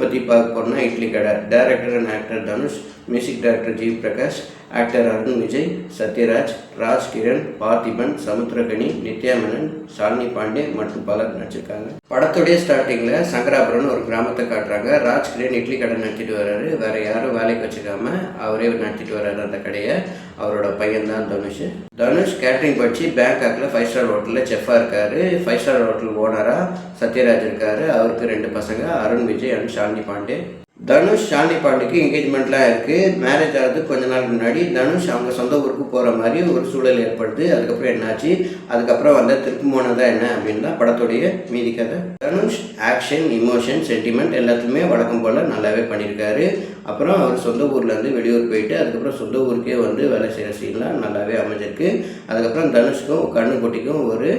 பற்றி பார்க்க போனால் இட்லி கடை. Director and actor Dhanush, music director G Prakash, actor Arun Vijay, Sathyaraj, Rajkiran, Parthiban, Samuthirakani, Nithya Menon, Shalini Pandey மற்றும் பலர் நடிச்சிருக்காங்க. படத்துடைய ஸ்டார்டிங்கில் சங்கராபுரம்னு ஒரு கிராமத்தை காட்டுறாங்க. ராஜ்கிரண் இட்லி கடை நடத்திட்டு வர்றாரு. வேறு யாரும் வேலைக்கு வச்சுக்காம அவரே நடத்திட்டு வர்றாரு அந்த கடையை. அவரோட பையன் தான் தனுஷ். தனுஷ் கேட்ரிங் படித்து பேங்காக்கில் 5 ஸ்டார் ஹோட்டலில் செஃப்பாக இருக்கார். 5 ஸ்டார் ஹோட்டல் ஓனராக சத்யராஜ் இருக்கார். அவருக்கு 2 பசங்க, அருண் விஜய் அண்ட் ஷாலினி பாண்டே. தனுஷ் ஷாலினி பாண்டிக்கு என்கேஜ்மெண்ட்லாம் இருக்குது. மேரேஜ் ஆகிறது கொஞ்ச நாள் முன்னாடி தனுஷ் அவங்க சொந்த ஊருக்கு போகிற மாதிரி ஒரு சூழல் ஏற்படுது. அதுக்கப்புறம் என்னாச்சு, அதுக்கப்புறம் திருப்பி போனதான் என்ன அப்படின்னு தான் படத்துடைய மீதி கதை. தனுஷ் ஆக்ஷன், இமோஷன், சென்டிமெண்ட் எல்லாத்துலேயுமே வழக்கம் போல் நல்லாவே பண்ணியிருக்காரு. அப்புறம் அவர் சொந்த ஊர்லேருந்து வெளியூர் போயிட்டு அதுக்கப்புறம் சொந்த ஊருக்கே வேலை செய்கிற சீன்லாம் நல்லாவே அமைஞ்சிருக்கு. அதுக்கப்புறம் தனுஷ்க்கும் கண்ணுக்குட்டிக்கும் ஒரு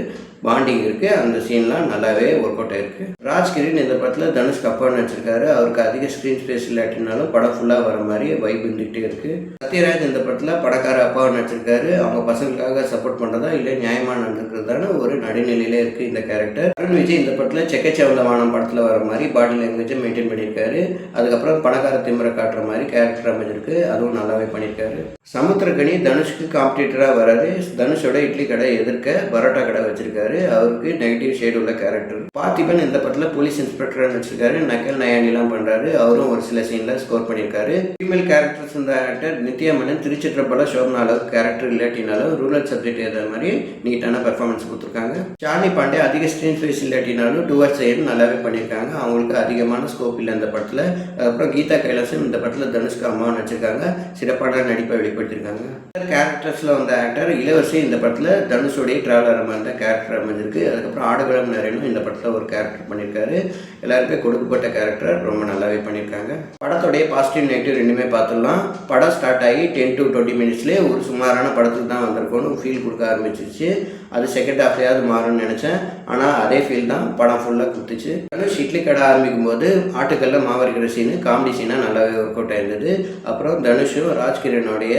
பாண்டிங் இருக்குது. அந்த சீன்லாம் நல்லாவே ஒர்க் அவுட் ஆகிருக்கு. ராஜ்கிரண் இந்த படத்தில் தனுஷ்க்கு அப்பா நடிச்சிருக்காரு. அவருக்கு அதிக ஸ்க்ரீன் ஸ்பேஸ் இல்லாட்டினாலும் படம் ஃபுல்லாக வர மாதிரி வைப் இருந்துகிட்டே இருக்குது. சத்யராஜ் இந்த படத்தில் படக்கார அப்பாவை நடிச்சிருக்காரு. அவங்க பசங்களுக்காக சப்போர்ட் பண்ணுறதா இல்லை நியாயமாக நடந்துக்கிறதான ஒரு நடுநிலையிலே இருக்குது இந்த கேரக்டர். அருண் விஜய் இந்த படத்தில் செக்கச்சவந்த வானம் படத்தில் வர மாதிரி பாடி லாங்குவேஜை மெயின்டைன் பண்ணியிருக்காரு. அதுக்கப்புறம் பணக்கார திமிரை காட்டுற மாதிரி கேரக்டர் அமைஞ்சிருக்கு. அதுவும் நல்லாவே பண்ணியிருக்காரு. சமுத்திரகனி தனுஷ்க்கு காம்படிட்டராக வராது. தனுஷோட இட்லி கடை எதிர்க்க பரோட்டா கடை வச்சிருக்காரு. அவருக்கு நெகட்டிவ் ஷேட் உள்ள கேரக்டர். பார்த்திபன் இந்த படத்தில் போலீஸ் இன்ஸ்பெக்டராக நடிச்சிருக்காரு. நக்கல் நயானிலாம் பண்ணுறாரு. அவரும் ஒரு சில சீனில் ஸ்கோர் பண்ணியிருக்காரு. ஃபீமேல் கேரக்டர்ஸ் இந்த ஆக்டர் நித்யா மேனன் திருச்சிற்றப்பல சோபனா அளவுக்கு கேரக்டர் இல்லாட்டினாலும் ரூரல் சப்ஜெக்ட் ஏற்ற மாதிரி நீட்டான பெர்ஃபார்மன்ஸ் கொடுத்துருக்காங்க. ஷாலினி பாண்டே அதிக ஸ்க்ரீன் ஸ்பேஸ் இல்லாட்டினாலும் டுவர்ட்ஸ் சைடு நல்லாவே பண்ணியிருக்காங்க. அவங்களுக்கு அதிகமான ஸ்கோப் இல்லை இந்த படத்தில். அப்புறம் கீதா கைலாசம் இந்த படத்தில் தனுஷ்க்கு அம்மா நடிச்சிருக்காங்க. சிறப்பான நடிப்பை வெளிப்படுத்தியிருக்காங்க. கேரக்டர்ஸில் வந்த ஆக்டர் இளவரசி இந்த படத்தில் தனுஷோடைய டிராவலர் மாதிரி தான் கேரக்டர் அமைஞ்சிருக்கு. அதுக்கப்புறம் ஆடுகளம் நிறையனும் இந்த படத்தில் ஒரு கேரக்டர் பண்ணியிருக்காரு. எல்லாருக்குமே கொடுக்கப்பட்ட கேரக்டர் ரொம்ப நல்லாவே பண்ணியிருக்காங்க. படத்துடைய பாசிட்டிவ் நெகட்டிவ் ரெண்டுமே பார்த்துடலாம். படம் ஸ்டார்ட் ஆகி 10 to 20 மினிட்ஸ்லேயே ஒரு சுமாரான படத்துக்கு தான் வந்திருக்கணும் ஃபீல் கொடுக்க ஆரம்பிச்சிருச்சு. அது செகண்ட் ஹாஃப்லையாவது மாறும்னு நினச்சேன். ஆனால் அதே ஃபீல் தான் படம் ஃபுல்லாக கொடுத்துச்சு. தனுஷ் இட்லி கடை ஆரம்பிக்கும் போது ஆட்டுக்கல்ல மாவரிக்கிற சீனு காமெடி சீனாக நல்லாவே ஒர்க் அவுட் ஆயிருந்தது. அப்புறம் தனுஷும் ராஜ்கிரனுடைய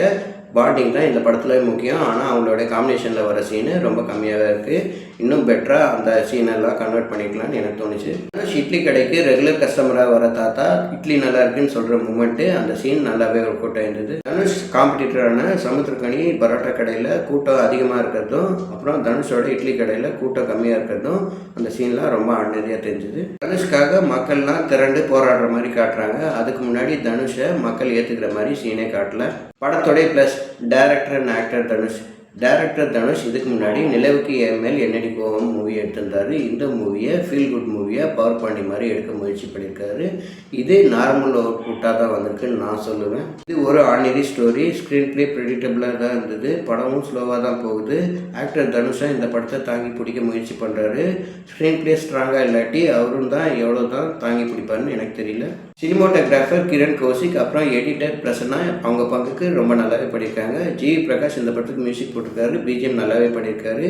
பாண்டிங் தான் இந்த படத்தில் முக்கியம். ஆனால் அவங்களோட காம்பினேஷனில் வர சீனு ரொம்ப கம்மியாக இருக்குது. இன்னும் பெட்டராக அந்த சீனெல்லாம் கன்வெர்ட் பண்ணிக்கலாம்னு எனக்கு தோணுச்சு. இட்லி கடைக்கு ரெகுலர் கஸ்டமராக வர தாத்தா இட்லி நல்லா இருக்குன்னு சொல்கிற மூமெண்ட்டு அந்த சீன் நல்லாவே ஒர்க் அவுட் ஆயிருந்தது. தனுஷ் காம்படிட்டரான சமுத்திரகனி பரோட்டா கடையில் கூட்டம் அதிகமாக இருக்கிறதும் அப்புறம் தனுஷோட இட்லி கடையில் கூட்டம் கம்மியாக இருக்கிறதும் அந்த சீன்லாம் ரொம்ப ஆர்டினரியாக தெரிஞ்சுது. தனுஷ்காக மக்கள்லாம் திரண்டு போராடுற மாதிரி காட்டுறாங்க. அதுக்கு முன்னாடி தனுஷை மக்கள் ஏற்றுக்கிற மாதிரி சீனே காட்டல. படத்தோடைய plus director and actor Dhanush. Director Dhanush இதுக்கு முன்னாடி நிலவுக்கு என் மேல் என்னடி கோவம் மூவி எடுத்திருந்தாரு. இந்த மூவியை ஃபீல் குட் மூவியாக பவர் பாண்டி மாதிரி எடுக்க முயற்சி பண்ணியிருக்காரு. இது நார்மல் அவுட்புட்டாக தான் வந்திருக்குன்னு நான் சொல்லுவேன். இது ஒரு ஆர்டினரி ஸ்டோரி. ஸ்க்ரீன் பிளே ப்ரெடிக்டபிளாக தான் இருந்தது. படமும் ஸ்லோவாக தான் போகுது. ஆக்டர் தனுஷாக இந்த படத்தை தாங்கி பிடிக்க முயற்சி பண்ணுறாரு. ஸ்க்ரீன் பிளே ஸ்ட்ராங்காக இல்லாட்டி அவரும் தான் எவ்வளோ தான் தாங்கி பிடிப்பாருன்னு எனக்கு தெரியல. சினிமோட்டோகிராஃபர் கிரண் கௌசிக் அப்புறம் எடிட்டர் பிரசன்னா அவங்க பங்குக்கு ரொம்ப நல்லாவே பண்ணியிருக்காங்க. ஜி பிரகாஷ் இந்த படத்துக்கு மியூசிக் போட்டிருக்காரு. பிஜிஎம் நல்லாவே பண்ணியிருக்காரு.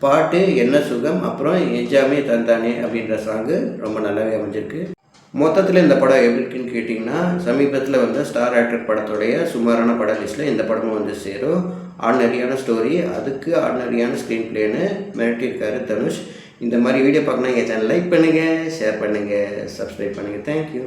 பாட்டு என்ன சுகம் அப்புறம் எஜாமே தந்தானே அப்படின்ற சாங்கு ரொம்ப நல்லாவே அமைஞ்சிருக்கு. மொத்தத்தில் இந்த படம் எப்படி இருக்குன்னு கேட்டிங்கன்னா சமீபத்தில் வந்த ஸ்டார் ஆக்டர் படத்துடைய சுமாரான பட லிஸ்ட்டில் இந்த படமும் சேரும். ஆர்டினரியான ஸ்டோரி, அதுக்கு ஆர்டினரியான ஸ்க்ரீன் பிளேன்னு மிரட்டியிருக்காரு தனுஷ். இந்த மாதிரி வீடியோ பார்க்கணும் எங்கள் சேனல் லைக் பண்ணுங்கள், ஷேர் பண்ணுங்கள், சப்ஸ்கிரைப் பண்ணுங்கள். தேங்க்யூ.